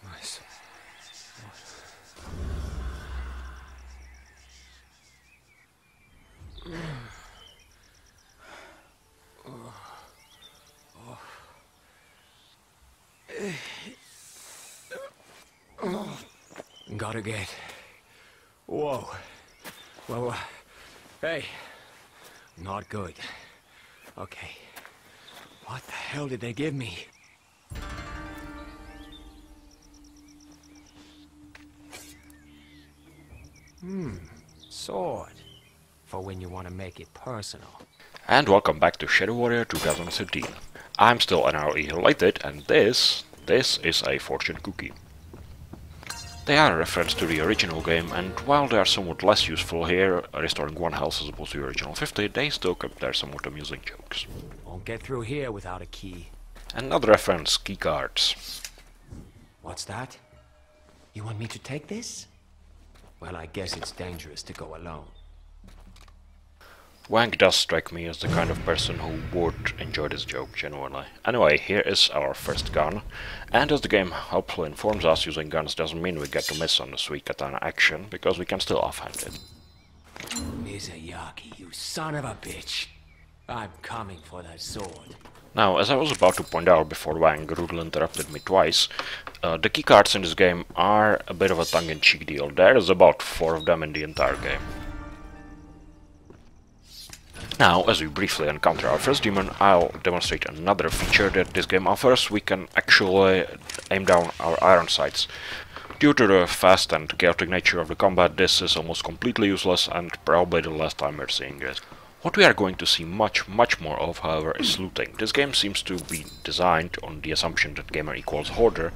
Nice. Gotta get. Whoa. Whoa. Hey. Not good. Okay. What the hell did they give me? Sword. For when you want to make it personal. And welcome back to Shadow Warrior 2013. I'm still NRE related, and this is a fortune cookie. They are a reference to the original game, and while they are somewhat less useful here, restoring 1 health as opposed to the original 50, they still kept their somewhat amusing jokes. Won't get through here without a key. Another reference, keycards. What's that? You want me to take this? Well, I guess it's dangerous to go alone. Wang does strike me as the kind of person who would enjoy this joke, genuinely. Anyway, here is our first gun, and as the game helpfully informs us, using guns doesn't mean we get to miss on the sweet katana action, because we can still offhand it. Mizuyaki, you son of a bitch! I'm coming for that sword. Now, as I was about to point out before Wang rudely interrupted me twice, the keycards in this game are a bit of a tongue-in-cheek deal. There's about 4 of them in the entire game. Now, as we briefly encounter our first demon, I'll demonstrate another feature that this game offers. We can actually aim down our iron sights. Due to the fast and chaotic nature of the combat, this is almost completely useless and probably the last time we're seeing it. What we are going to see much more of, however, is looting. This game seems to be designed on the assumption that gamer equals hoarder,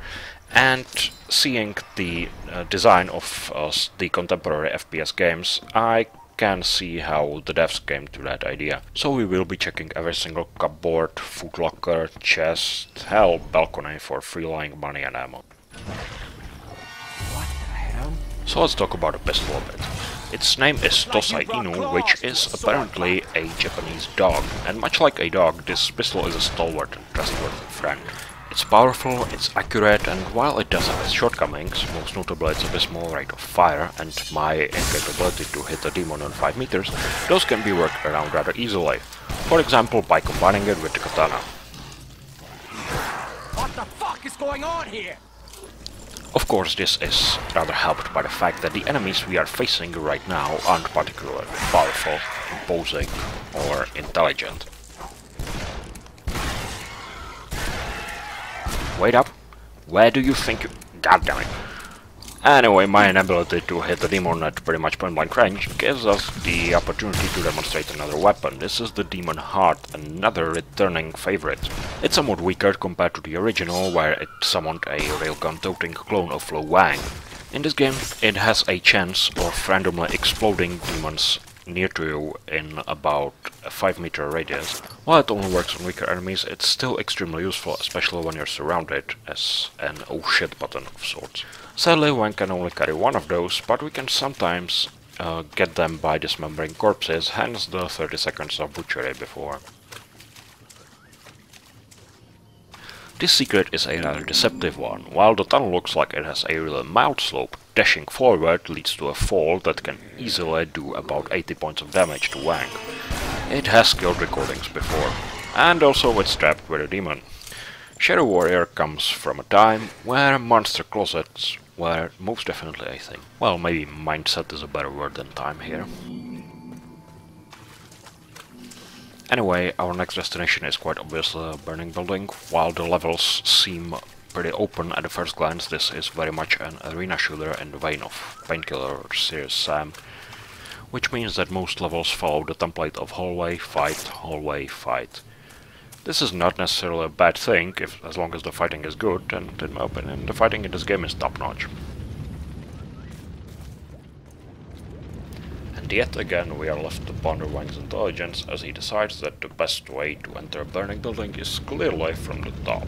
and seeing the design of the contemporary FPS games, I can see how the devs came to that idea. So we will be checking every single cupboard, footlocker, chest, hell, balcony for free lying money and ammo. What the hell? So let's talk about a pistol a bit. Its name is Tosai Inu, which is apparently a Japanese dog, and much like a dog, this pistol is a stalwart and trustworthy friend. It's powerful, it's accurate, and while it does have its shortcomings, most notably its abysmal rate of fire and my incapability to hit a demon on 5 meters, those can be worked around rather easily. For example, by combining it with the katana. What the fuck is going on here? Of course, this is rather helped by the fact that the enemies we are facing right now aren't particularly powerful, imposing, or intelligent. Wait up, where do you think you... God damn it. Anyway, my inability to hit the demon at pretty much point-blank range gives us the opportunity to demonstrate another weapon. This is the Demon Heart, another returning favorite. It's somewhat weaker compared to the original, where it summoned a railgun-toting clone of Lo Wang. In this game, it has a chance of randomly exploding demons near to you in about a 5-meter radius. While it only works on weaker enemies, it's still extremely useful, especially when you're surrounded, as an oh shit button of sorts. Sadly, one can only carry 1 of those, but we can sometimes get them by dismembering corpses, hence the 30 seconds of butchery before. This secret is a rather deceptive one. While the tunnel looks like it has a really mild slope, dashing forward leads to a fall that can easily do about 80 points of damage to Wang. It has killed recordings before, and also it's trapped with a demon. Shadow Warrior comes from a time where monster closets were most definitely a thing. Well, maybe mindset is a better word than time here. Anyway, our next destination is quite obviously a burning building. While the levels seem pretty open at the first glance, this is very much an arena shooter in the vein of Painkiller or Serious Sam, which means that most levels follow the template of hallway, fight. This is not necessarily a bad thing, as long as the fighting is good, and in my opinion, the fighting in this game is top-notch. And yet again we are left to ponder Wang's intelligence, as he decides that the best way to enter a burning building is clearly from the top.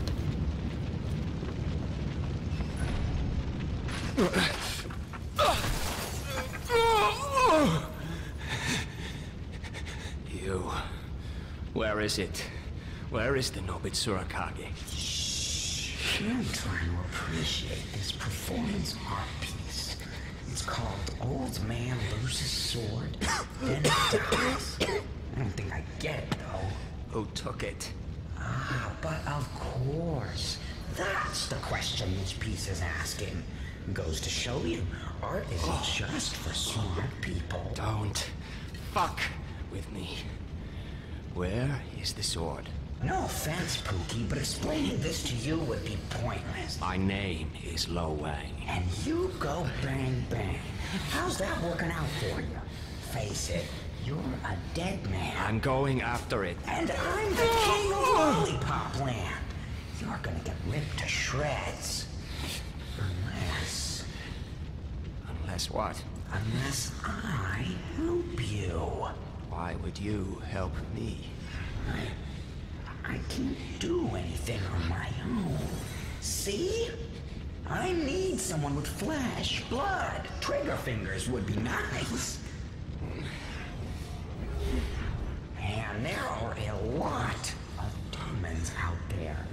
You. Where is it? Where is the Nobit Surakage? I'm trying to appreciate this performance art piece. It's called Old Man Loses Sword, Then Dies. I don't think I get it, though. Who took it? Ah, but of course. That's the question this piece is asking. Goes to show you, art isn't just for smart people. Don't fuck with me. Where is the sword? No offense, Pookie, but explaining this to you would be pointless. My name is Lo Wang. And you go bang bang. How's that working out for you? Face it, you're a dead man. I'm going after it. And I'm the king of Lollipop Land. You're gonna get ripped to shreds. Unless what? Unless I help you. Why would you help me? I can't do anything on my own. See? I need someone with flesh, blood. Trigger fingers would be nice. And there are a lot of demons out there.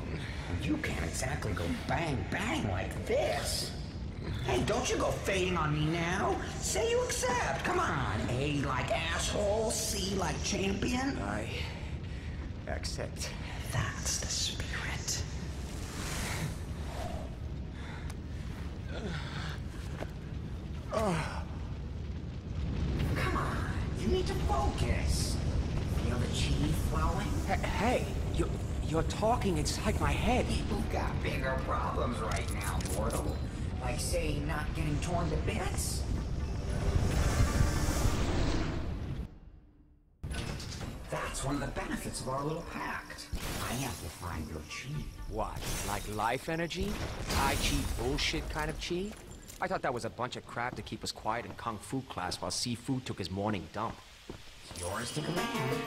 You can't exactly go bang bang like this. Hey, don't you go fading on me now. Say you accept. Come on. A like asshole, C like champion. I accept. That's the spirit. Come on. You need to focus. Feel the chi flowing? Hey, you're talking inside my head. You've got bigger problems right now, mortal. Like, say, not getting torn to bits? That's one of the benefits of our little pact. I amplify your chi. What? Like life energy? Tai Chi bullshit kind of chi? I thought that was a bunch of crap to keep us quiet in Kung Fu class while Sifu took his morning dump. It's yours to command.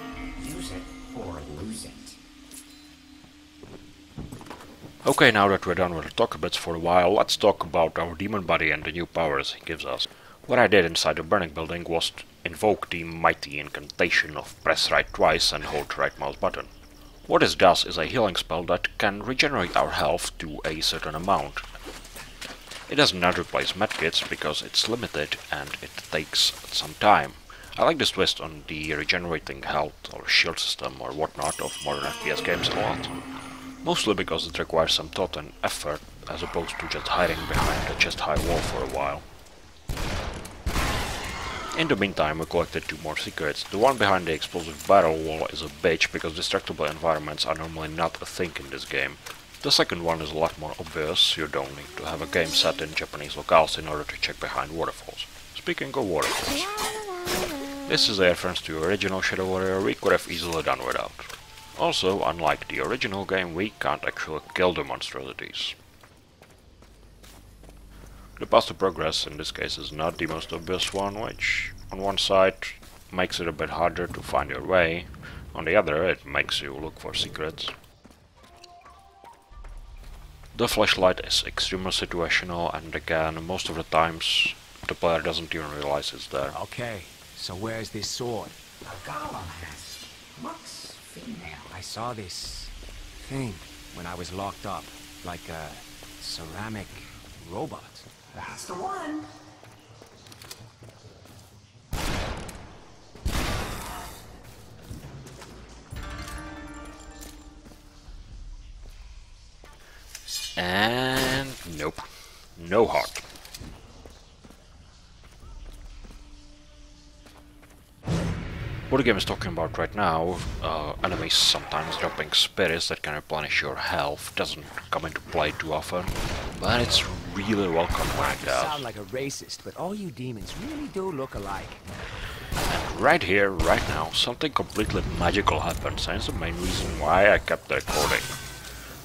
Use it or lose it. Okay, now that we're done with the talk bits for a while, let's talk about our demon body and the new powers he gives us. What I did inside the burning building was to invoke the mighty incantation of press right twice and hold right mouse button. What this does is a healing spell that can regenerate our health to a certain amount. It does not replace medkits because it's limited and it takes some time. I like this twist on the regenerating health or shield system or whatnot of modern FPS games a lot. Mostly because it requires some thought and effort as opposed to just hiding behind a chest-high wall for a while. In the meantime, we collected 2 more secrets. The one behind the explosive barrel wall is a bitch because destructible environments are normally not a thing in this game. The second one is a lot more obvious. You don't need to have a game set in Japanese locales in order to check behind waterfalls. Speaking of waterfalls, this is a reference to the original Shadow Warrior we could have easily done without. Also, unlike the original game, we can't actually kill the monstrosities. The path to progress in this case is not the most obvious one, which on one side makes it a bit harder to find your way, on the other it makes you look for secrets. The flashlight is extremely situational, and again, most of the times the player doesn't even realize it's there. Okay, so where's this sword? A golem has. Looks female. I saw this thing when I was locked up, like a ceramic robot. That's the one. And nope, no heart. What the game is talking about right now, enemies sometimes dropping spirits that can replenish your health, doesn't come into play too often, but it's really welcome when it You does. sound like a racist, but all you demons really do look alike. And right here, right now, something completely magical happens, and it's the main reason why I kept the recording.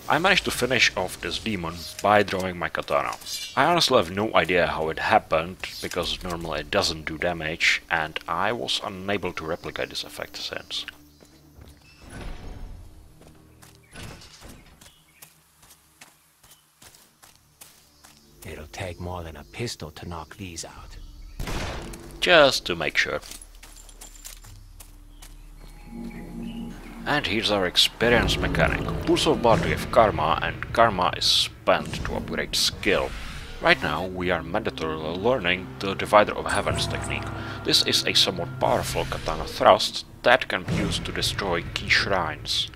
I managed to finish off this demon by drawing my katana. I honestly have no idea how it happened, because normally it doesn't do damage, and I was unable to replicate this effect since. It'll take more than a pistol to knock these out. Just to make sure. And here's our experience mechanic. Pulse of blood give karma, and karma is spent to upgrade skill. Right now we are mandatorily learning the Divider of Heavens technique. This is a somewhat powerful katana thrust that can be used to destroy key shrines.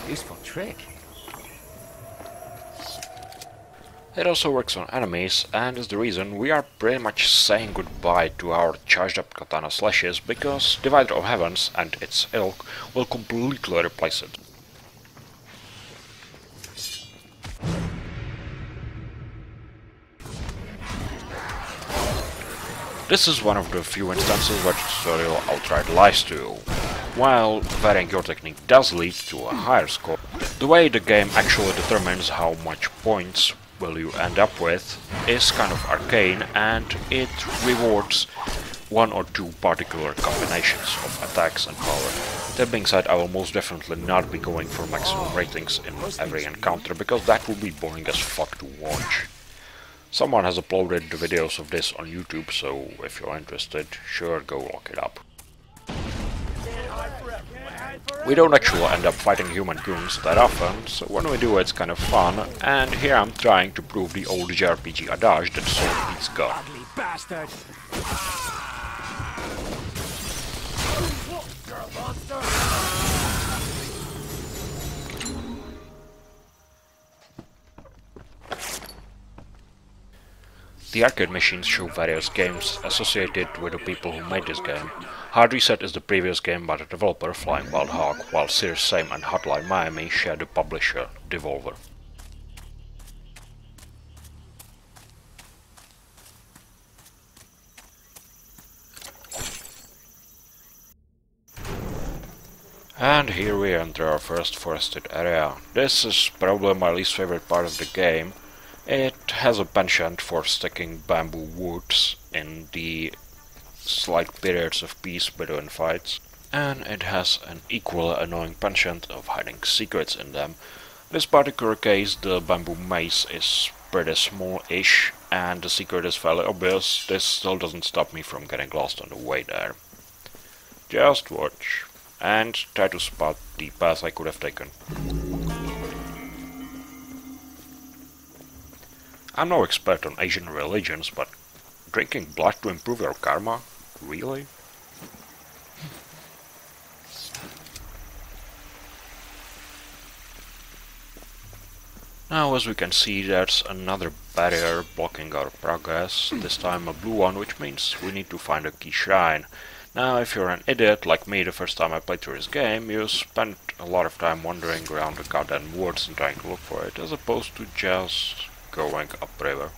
Useful trick. It also works on enemies, and is the reason we are pretty much saying goodbye to our charged up katana slashes, because Divider of Heavens and its ilk will completely replace it. This is one of the few instances where the tutorial outright lies to you. While varying your technique does lead to a higher score, the way the game actually determines how much points will you end up with is kind of arcane, and it rewards one or two particular combinations of attacks and power. That being said, I will most definitely not be going for maximum ratings in every encounter, because that would be boring as fuck to watch. Someone has uploaded the videos of this on YouTube, so if you're interested, sure, go look it up. We don't actually end up fighting human goons that often, so when we do it's kind of fun, and here I'm trying to prove the old JRPG adage that sword beats gun. Ugly bastard! You're a monster! The arcade machines show various games associated with the people who made this game. Hard Reset is the previous game by the developer Flying Wild Hog, while Serious Sam and Hotline Miami share the publisher Devolver. And here we enter our first forested area. This is probably my least favorite part of the game. It has a penchant for sticking bamboo woods in the slight periods of peace between fights, and it has an equally annoying penchant of hiding secrets in them. In this particular case, the bamboo maze is pretty small-ish, and the secret is fairly obvious. This still doesn't stop me from getting lost on the way there. Just watch, and try to spot the path I could have taken. I'm no expert on Asian religions, but drinking blood to improve your karma? Really? Now, as we can see, there's another barrier blocking our progress, this time a blue one, which means we need to find a key shrine. Now, if you're an idiot like me the first time I played through this game, you spent a lot of time wandering around the goddamn woods and trying to look for it, as opposed to just going upriver.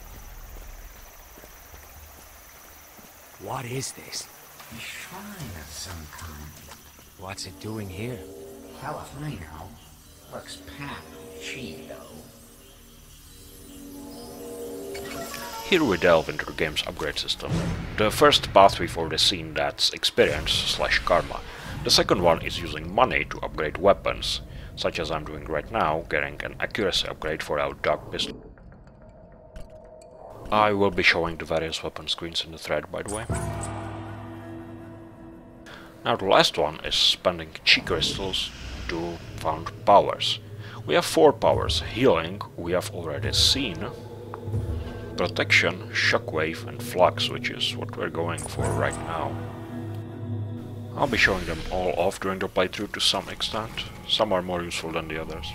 What is this? A shrine of some kind. What's it doing here? Hell if I know. Looks patchy, though. Here we delve into the game's upgrade system. The first pathway for the scene, that's experience/karma. The second one is using money to upgrade weapons, such as I'm doing right now, getting an accuracy upgrade for our dog pistol. I will be showing the various weapon screens in the thread, by the way. Now the last one is spending chi crystals to found powers. We have 4 powers. Healing we have already seen. Protection, Shockwave and Flux, which is what we're going for right now. I'll be showing them all off during the playthrough to some extent. Some are more useful than the others.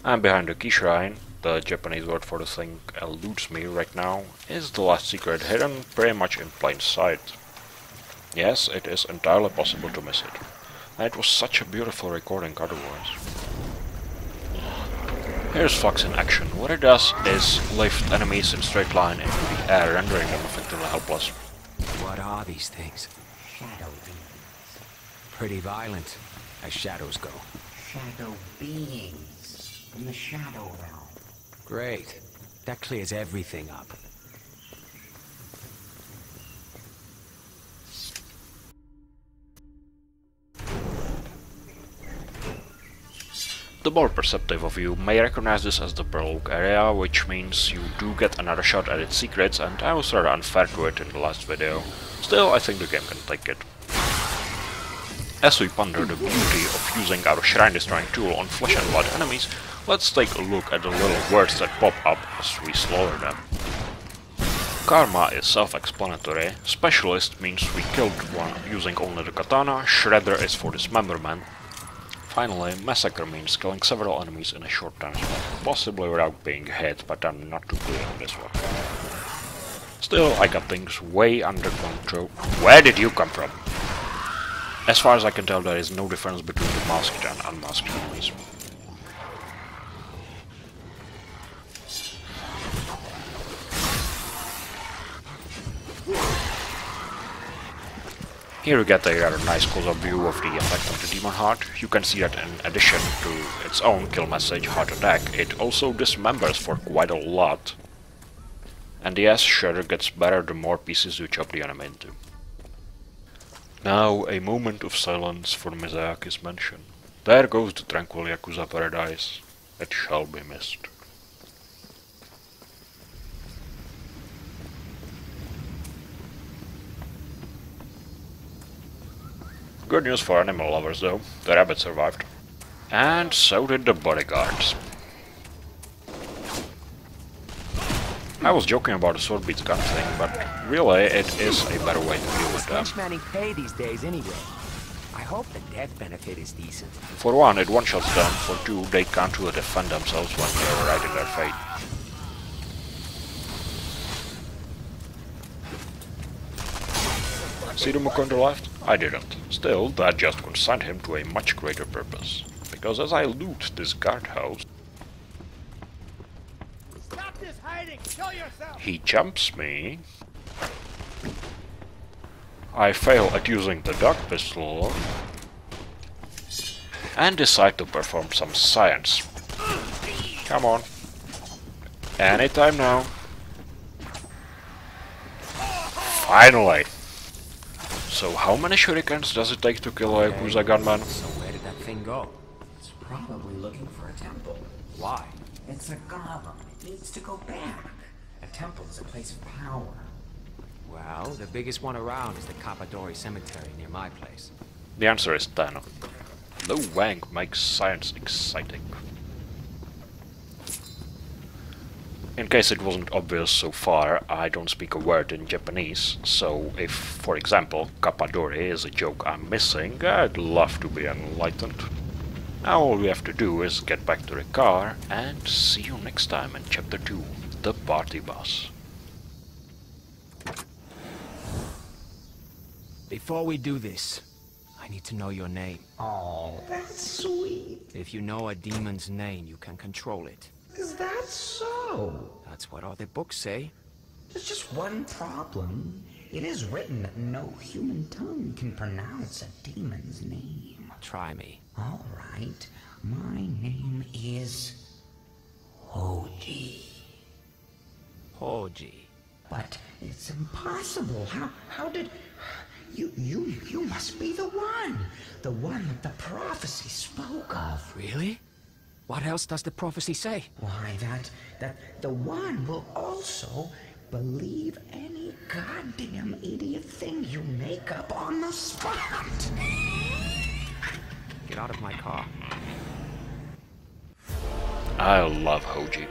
And behind the key shrine, the Japanese word for the thing eludes me right now, is the last secret hidden pretty much in plain sight. Yes, it is entirely possible to miss it. And it was such a beautiful recording otherwise. Here's Flux in action. What it does is lift enemies in straight line into the air, rendering them effectively helpless. What are these things? Shadow beings. Pretty violent, as shadows go. Shadow beings. From the Shadow Realm. Great. That clears everything up. The more perceptive of you may recognize this as the Prologue area, which means you do get another shot at its secrets, and I was rather unfair to it in the last video. Still, I think the game can take it. As we ponder the beauty of using our shrine destroying tool on flesh and blood enemies, let's take a look at the little words that pop up as we slaughter them. Karma is self-explanatory. Specialist means we killed one using only the katana, Shredder is for dismemberment. Finally, Massacre means killing several enemies in a short time span, possibly without being hit, but I'm not too clear on this one. Still, I got things way under control. Where did you come from? As far as I can tell, there is no difference between the masked and unmasked enemies. Here you get a rather nice close-up view of the effect of the Demon Heart. You can see that in addition to its own kill message, Heart Attack, it also dismembers for quite a lot. And yes, Shredder gets better the more pieces you chop the enemy into. Now, a moment of silence for Misayaki's mention. There goes the tranquil Yakuza paradise. It shall be missed. Good news for animal lovers though, the rabbit survived. And so did the bodyguards. I was joking about the sword beats gun thing, but really it is a better way to deal with them. Manning pay these days anyway. I hope the death benefit is decent. For one, it one-shots them. For two, they can't really defend themselves when they're riding their fate. See the Mukko on the left? I didn't. Still, that just consigned him to a much greater purpose. Because as I loot this guardhouse, Stop this hiding! Show yourself! he jumps me. I fail at using the dog pistol and decide to perform some science. Come on. Anytime now. Finally! So how many shurikens does it take to kill a Yakuza gunman? So where did that thing go? It's probably looking for a temple. Why? It's a golem. It needs to go back. A temple is a place of power. Well, the biggest one around is the Kappadori Cemetery near my place. The answer is 10. Lo Wang makes science exciting. In case it wasn't obvious so far, I don't speak a word in Japanese, so if, for example, Kappadori is a joke I'm missing, I'd love to be enlightened. Now all we have to do is get back to the car, and see you next time in Chapter 2, The Party Bus. Before we do this, I need to know your name. Oh, that's sweet. If you know a demon's name, you can control it. Is that so? That's what all the books say. There's just one problem. It is written that no human tongue can pronounce a demon's name. Try me. All right. My name is Hoji. Hoji. But it's impossible. How did... You must be the one. The one that the prophecy spoke of. Really? What else does the prophecy say? Why, that the one will also believe any goddamn idiot thing you make up on the spot. Get out of my car. I love Hoji.